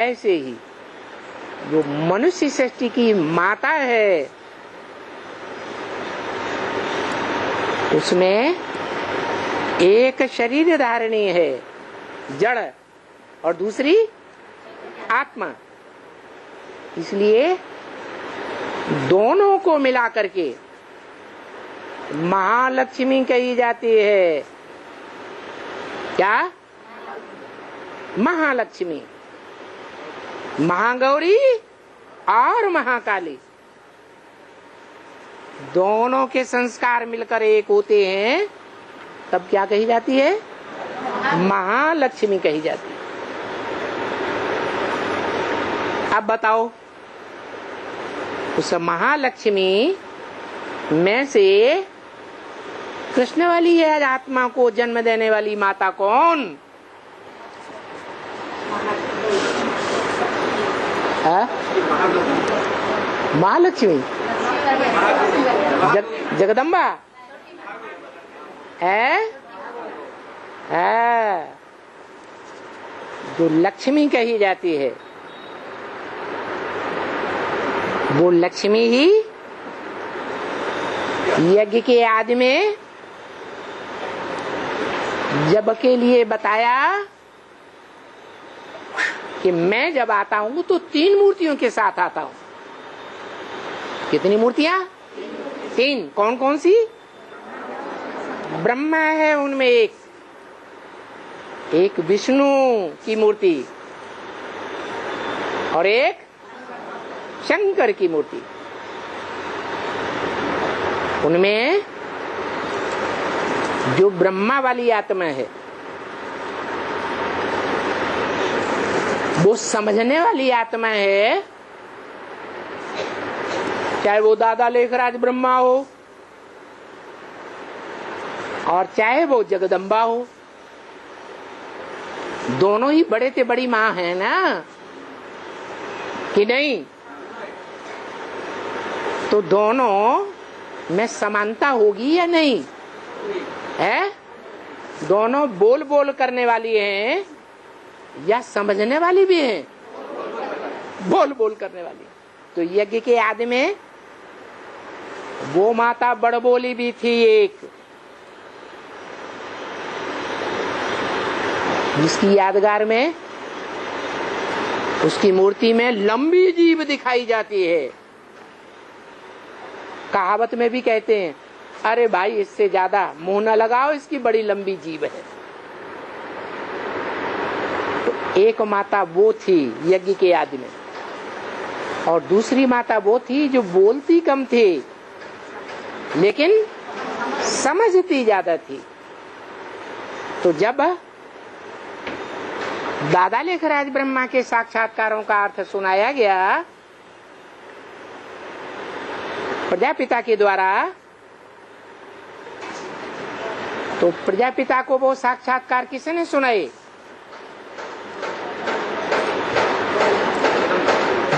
ऐसे ही जो मनुष्य सृष्टि की माता है उसमें एक शरीर धारणी है जड़ और दूसरी आत्मा, इसलिए दोनों को मिला करके महालक्ष्मी कही जाती है। क्या? महालक्ष्मी, महागौरी और महाकाली, दोनों के संस्कार मिलकर एक होते हैं, तब क्या कही जाती है? महालक्ष्मी कही जाती है। अब बताओ, उस महालक्ष्मी में से कृष्ण वाली है आत्मा को जन्म देने वाली माता कौन? महालक्ष्मी, जगदम्बा है, जो लक्ष्मी कही जाती है वो लक्ष्मी ही यज्ञ के आदि में जब के लिए बताया कि मैं जब आता हूं तो 3 मूर्तियों के साथ आता हूं। कितनी मूर्तियां? 3। कौन कौन सी? ब्रह्मा है उनमें एक विष्णु की मूर्ति और एक शंकर की मूर्ति। उनमें जो ब्रह्मा वाली आत्मा है वो समझने वाली आत्मा है, चाहे वो दादा लेखराज ब्रह्मा हो और चाहे वो जगदम्बा हो, दोनों ही बड़े से बड़ी माँ है ना कि नहीं? तो दोनों में समानता होगी या नहीं है? दोनों बोल बोल करने वाली हैं या समझने वाली भी हैं? बोल बोल करने वाली। तो यज्ञ के आदि में वो माता बड़ बोली भी थी एक, जिसकी यादगार में उसकी मूर्ति में लंबी जीभ दिखाई जाती है। कहावत में भी कहते हैं, अरे भाई इससे ज्यादा मुंह न लगाओ, इसकी बड़ी लंबी जीभ है। तो एक माता वो थी यज्ञ के आदि में, और दूसरी माता वो थी जो बोलती कम थी लेकिन समझती ज्यादा थी। तो जब दादा लेखराज ब्रह्मा के साक्षात्कारों का अर्थ सुनाया गया प्रजापिता के द्वारा, तो प्रजापिता को वो साक्षात्कार किसने सुनाए?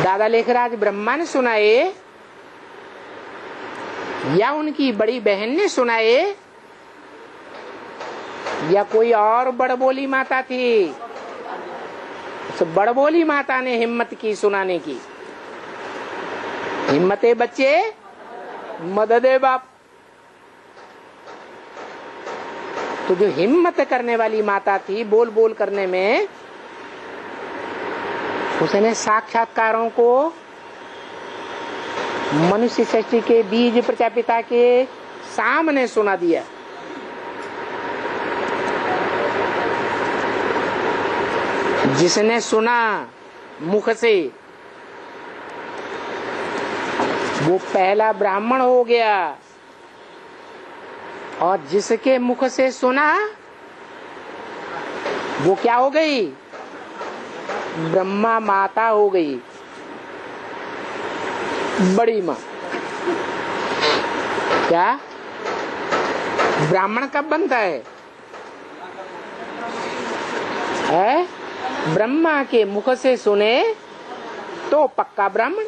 दादा लेखराज ब्रह्मा ने सुनाए या उनकी बड़ी बहन ने सुनाए या कोई और बड़बोली माता थी? उस बड़बोली माता ने हिम्मत की सुनाने की। हिम्मते बच्चे मददे बाप। तो जो हिम्मत करने वाली माता थी बोल बोल करने में, उसने साक्षात्कारों को मनुष्य सृष्टि के बीज प्रजापिता के सामने सुना दिया। जिसने सुना मुख से वो पहला ब्राह्मण हो गया, और जिसके मुख से सुना वो क्या हो गई? ब्रह्मा माता हो गई, बड़ी माँ। क्या ब्राह्मण कब बनता है? ब्रह्मा के मुख से सुने तो पक्का ब्राह्मण।